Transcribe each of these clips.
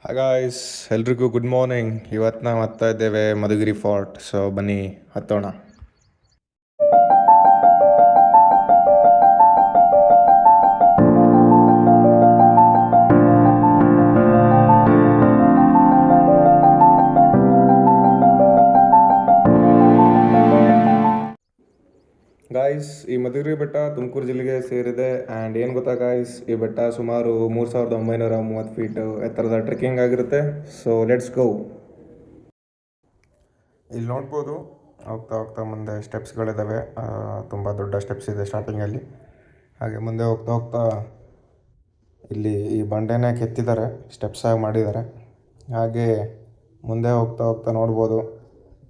Hi guys, ಎಲ್ರಿಗೂ good morning. ಇವತ್ತು ನಾವು ಹತ್ತಾ ಇದ್ದೇವೆ ಮಧುಗಿರಿ ಫೋರ್ಟ್. ಸೊ ಬನ್ನಿ ಹತ್ತೋಣ. ಗಾಯ್ಸ್, ಈ ಮಧುಗಿರಿ ಬೆಟ್ಟ ತುಮಕೂರು ಜಿಲ್ಲೆಗೆ ಸೇರಿದೆ. ಆ್ಯಂಡ್ ಏನು ಗೊತ್ತಾ ಗಾಯ್ಸ್, ಈ ಬೆಟ್ಟ ಸುಮಾರು 3930 ಫೀಟ್ ಎತ್ತರದ ಟ್ರೆಕ್ಕಿಂಗ್ ಆಗಿರುತ್ತೆ. So let's go. ಇಲ್ಲಿ ನೋಡ್ಬೋದು, ಹೋಗ್ತಾ ಹೋಗ್ತಾ ಮುಂದೆ ಸ್ಟೆಪ್ಸ್ಗಳಿದ್ದಾವೆ. ತುಂಬ ದೊಡ್ಡ ಸ್ಟೆಪ್ಸ್ ಇದೆ ಸ್ಟಾರ್ಟಿಂಗಲ್ಲಿ. ಹಾಗೆ ಮುಂದೆ ಹೋಗ್ತಾ ಹೋಗ್ತಾ ಇಲ್ಲಿ ಈ ಬಂಡೆನೇ ಕೆತ್ತಿದ್ದಾರೆ, ಸ್ಟೆಪ್ಸ್ ಆಗಿ ಮಾಡಿದ್ದಾರೆ. ಹಾಗೆ ಮುಂದೆ ಹೋಗ್ತಾ ಹೋಗ್ತಾ ನೋಡ್ಬೋದು,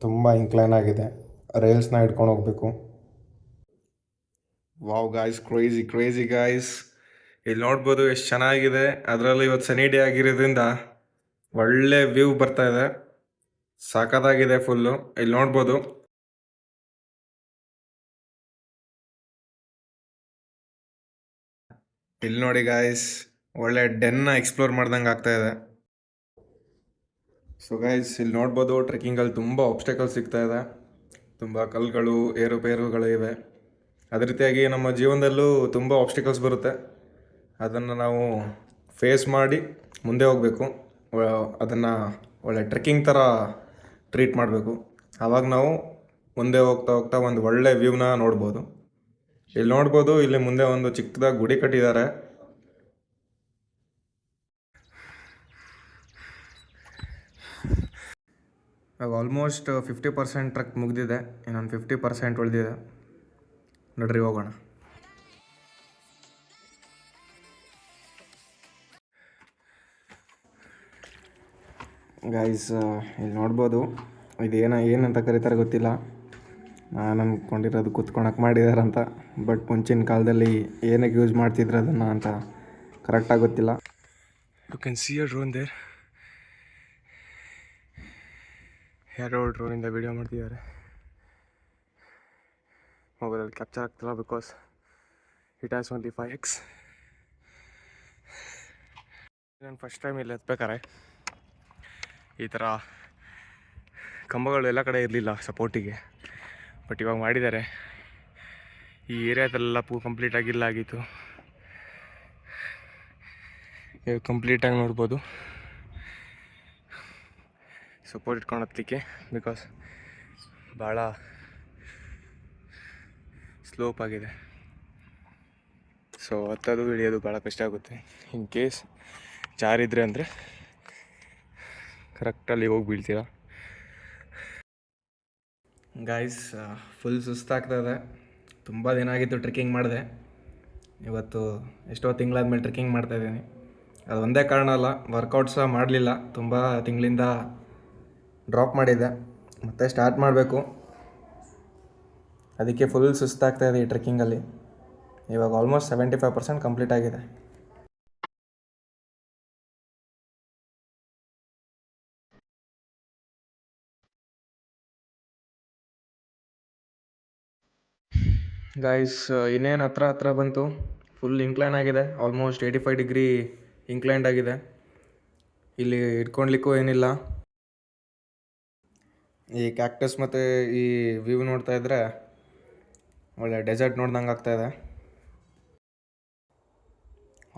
ತುಂಬ ಇನ್ಕ್ಲೈನ್ ಆಗಿದೆ. ರೈಲ್ಸ್ನ ಹಿಡ್ಕೊಂಡು ಹೋಗಬೇಕು. Wow guys, crazy crazy guys. ಇಲ್ಲಿ ನೋಡ್ಬೋದು ಎಷ್ಟು ಚೆನ್ನಾಗಿದೆ. ಅದರಲ್ಲೂ ಇವತ್ತು ಸನಿ ಡೇ ಆಗಿರೋದ್ರಿಂದ ಒಳ್ಳೆ ವ್ಯೂ ಬರ್ತಾ ಇದೆ. ಸಾಕಾಗಿದೆ ಫುಲ್ಲು. ಇಲ್ಲಿ ನೋಡ್ಬೋದು, ಇಲ್ಲಿ ನೋಡಿ ಗಾಯ್ಸ್, ಒಳ್ಳೆ ಡೆನ್ನ ಎಕ್ಸ್ಪ್ಲೋರ್ ಮಾಡ್ದಂಗೆ ಆಗ್ತಾ ಇದೆ. ಸೊ ಗೈಸ್, ಇಲ್ಲಿ ನೋಡ್ಬೋದು ಟ್ರೆಕ್ಕಿಂಗಲ್ಲಿ ತುಂಬ ಆಬ್ಸ್ಟಕಲ್ಸ್ ಸಿಗ್ತಾ ಇದೆ. ತುಂಬ ಕಲ್ಲುಗಳು, ಏರುಪೇರುಗಳು ಇವೆ. ಅದೇ ರೀತಿಯಾಗಿ ನಮ್ಮ ಜೀವನದಲ್ಲೂ ತುಂಬ ಆಬ್ಸ್ಟಿಕಲ್ಸ್ ಬರುತ್ತೆ. ಅದನ್ನು ನಾವು ಫೇಸ್ ಮಾಡಿ ಮುಂದೆ ಹೋಗಬೇಕು. ಅದನ್ನು ಒಳ್ಳೆ ಟ್ರೆಕ್ಕಿಂಗ್ ಥರ ಟ್ರೀಟ್ ಮಾಡಬೇಕು. ಆವಾಗ ನಾವು ಮುಂದೆ ಹೋಗ್ತಾ ಹೋಗ್ತಾ ಒಂದು ಒಳ್ಳೆ ವ್ಯೂನ ನೋಡ್ಬೋದು. ಇಲ್ಲಿ ನೋಡ್ಬೋದು, ಇಲ್ಲಿ ಮುಂದೆ ಒಂದು ಚಿಕ್ಕದಾಗಿ ಗುಡಿ ಕಟ್ಟಿದ್ದಾರೆ. ಇವಾಗ ಆಲ್ಮೋಸ್ಟ್ 50% ಟ್ರಕ್ ಮುಗಿದಿದೆ. ಇನ್ನೊಂದು 50% ಉಳಿದಿದೆ. ನೋಡ್ರಿ, ಹೋಗೋಣ. ಗೈಸ್, ಇಲ್ಲಿ ನೋಡ್ಬೋದು, ಏನಂತ ಕರೀತಾರೆ ಗೊತ್ತಿಲ್ಲ. ನಾನು ಅಂದ್ಕೊಂಡಿರೋದು ಕುತ್ಕೊಳಕ್ಕೆ ಮಾಡಿದಾರಂತ. ಬಟ್ ಮುಂಚಿನ ಕಾಲದಲ್ಲಿ ಏನಕ್ಕೆ ಯೂಸ್ ಮಾಡ್ತಿದ್ರು ಅದನ್ನು ಅಂತ ಕರೆಕ್ಟಾಗಿ ಗೊತ್ತಿಲ್ಲ. You can see a drone there. ಯಾರೋ ಡ್ರೋನಿಂದ ವಿಡಿಯೋ ಮಾಡ್ತಿದ್ದಾರೆ. ಮೊಬೈಲಲ್ಲಿ ಕ್ಯಾಪ್ಚರ್ ಆಗ್ತಿಲ್ಲ because it has only 5x. ನಾನು ಫಸ್ಟ್ ಟೈಮ್ ಇಲ್ಲಿ ಎತ್ಬೇಕಾರೆ ಈ ಥರ ಕಂಬಗಳು ಎಲ್ಲ ಕಡೆ ಇರಲಿಲ್ಲ ಸಪೋರ್ಟಿಗೆ. ಬಟ್ ಇವಾಗ ಮಾಡಿದ್ದಾರೆ. ಈ ಏರಿಯಾದಲ್ಲೆಲ್ಲ ಕಂಪ್ಲೀಟ್ ಆಗಿಲ್ಲ ಆಗಿತ್ತು. ಇವಾಗ ಕಂಪ್ಲೀಟಾಗಿ ನೋಡ್ಬೋದು ಸಪೋರ್ಟ್ ಇಟ್ಕೊಂಡು ಹತ್ತಲಿಕ್ಕೆ. ಬಿಕಾಸ್ ಭಾಳ ಸ್ಲೋಪ್ ಆಗಿದೆ. ಸೊ ಹತ್ತೋದು ಇಳಿಯೋದು ಭಾಳ ಕಷ್ಟ ಆಗುತ್ತೆ. ಇನ್ ಕೇಸ್ ಜಾರಿದ್ರೆ ಅಂದರೆ ಕರೆಕ್ಟಲ್ಲಿ ಹೋಗಿ ಬೀಳ್ತೀರ. Guys, full ಸುಸ್ತಾಗ್ತದೆ. ತುಂಬ ದಿನ ಆಗಿತ್ತು ಟ್ರೆಕ್ಕಿಂಗ್ ಮಾಡಿದೆ. ಇವತ್ತು ಎಷ್ಟೋ ತಿಂಗಳಾದ್ಮೇಲೆ ಟ್ರೆಕ್ಕಿಂಗ್ ಮಾಡ್ತಾಯಿದ್ದೀನಿ. ಅದು ಒಂದೇ ಕಾರಣ ಅಲ್ಲ, ವರ್ಕೌಟ್ ಸಹ ಮಾಡಲಿಲ್ಲ. ತುಂಬ ತಿಂಗಳಿಂದ ಡ್ರಾಪ್ ಮಾಡಿದ್ದೆ. ಮತ್ತೆ ಸ್ಟಾರ್ಟ್ ಮಾಡಬೇಕು. ಅದಕ್ಕೆ ಫುಲ್ ಸುಸ್ತಾಗ್ತಾಯಿದೆ ಈ ಟ್ರೆಕ್ಕಿಂಗಲ್ಲಿ. ಇವಾಗ ಆಲ್ಮೋಸ್ಟ್ 75% ಕಂಪ್ಲೀಟ್ ಆಗಿದೆ. ಗೈಸ್, ಇನ್ನೇನು ಹತ್ರ ಬಂತು. ಫುಲ್ ಇನ್ಕ್ಲೈನ್ ಆಗಿದೆ. ಆಲ್ಮೋಸ್ಟ್ 85 ಡಿಗ್ರಿ ಇನ್ಕ್ಲೈನ್ಡ್ ಆಗಿದೆ. ಇಲ್ಲಿ ಇಟ್ಕೊಳ್ಲಿಕ್ಕೂ ಏನಿಲ್ಲ. ಈ ಕ್ಯಾಕ್ಟಸ್ ಮತ್ತು ಈ ವ್ಯೂ ನೋಡ್ತಾ ಇದ್ದರೆ ಒಳ್ಳೆ ಡೆಸರ್ಟ್ ನೋಡ್ದಂಗೆ ಆಗ್ತಾಯಿದೆ.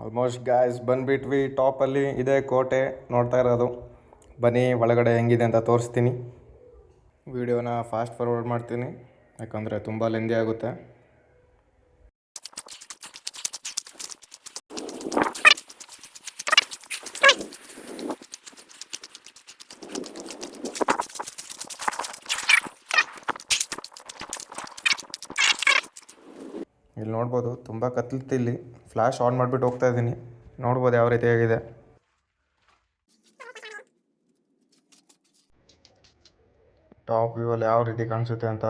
Almost guys ಬಂದುಬಿಟ್ವಿ. ಟಾಪಲ್ಲಿ ಇದೆ ಕೋಟೆ ನೋಡ್ತಾ ಇರೋದು. ಬನ್ನಿ ಒಳಗಡೆ ಹೆಂಗಿದೆ ಅಂತ ತೋರಿಸ್ತೀನಿ. ವಿಡಿಯೋನ ಫಾಸ್ಟ್ ಫಾರ್ವರ್ಡ್ ಮಾಡ್ತೀನಿ, ಯಾಕಂದರೆ ತುಂಬ ಲೆಂದಿ ಆಗುತ್ತೆ. ಇಲ್ಲಿ ನೋಡ್ಬೋದು, ತುಂಬ ಕತ್ಲಿತ್ತು. ಇಲ್ಲಿ ಫ್ಲ್ಯಾಶ್ ಆನ್ ಮಾಡಿಬಿಟ್ಟು ಹೋಗ್ತಾ ಇದ್ದೀನಿ. ನೋಡ್ಬೋದು ಯಾವ ರೀತಿ ಆಗಿದೆ. ಟಾಪ್ ವ್ಯೂವಲ್ಲಿ ಯಾವ ರೀತಿ ಕಾಣಿಸುತ್ತೆ ಅಂತ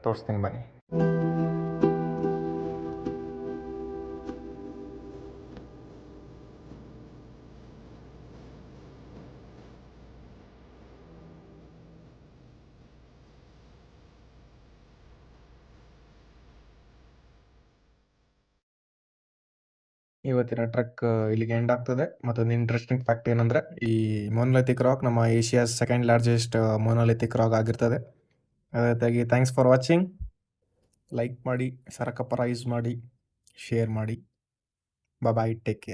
ತೋರಿಸ್ತೀನಿ ಬನ್ನಿ. ಇವತ್ತಿನ ಟ್ರೆಕ್ ಇಲ್ಲಿಗೆ ಎಂಡ್ ಆಗ್ತದೆ. ಮತ್ತೊಂದು ಇಂಟ್ರೆಸ್ಟಿಂಗ್ ಫ್ಯಾಕ್ಟ್ ಏನಂದರೆ, ಈ ಮೊನೊಲಿಥಿಕ್ ರಾಕ್ ನಮ್ಮ Asia's second largest monolithic rock ಆಗಿರ್ತದೆ. ಅದೇ ರೀತಿಯಾಗಿ ಥ್ಯಾಂಕ್ಸ್ ಫಾರ್ ವಾಚಿಂಗ್. ಲೈಕ್ ಮಾಡಿ, ಸರಕಪ್ಪರ ಯೂಸ್ ಮಾಡಿ, ಶೇರ್ ಮಾಡಿ. ಬಾಯ್, ಟೇಕ್ ಕೇರ್.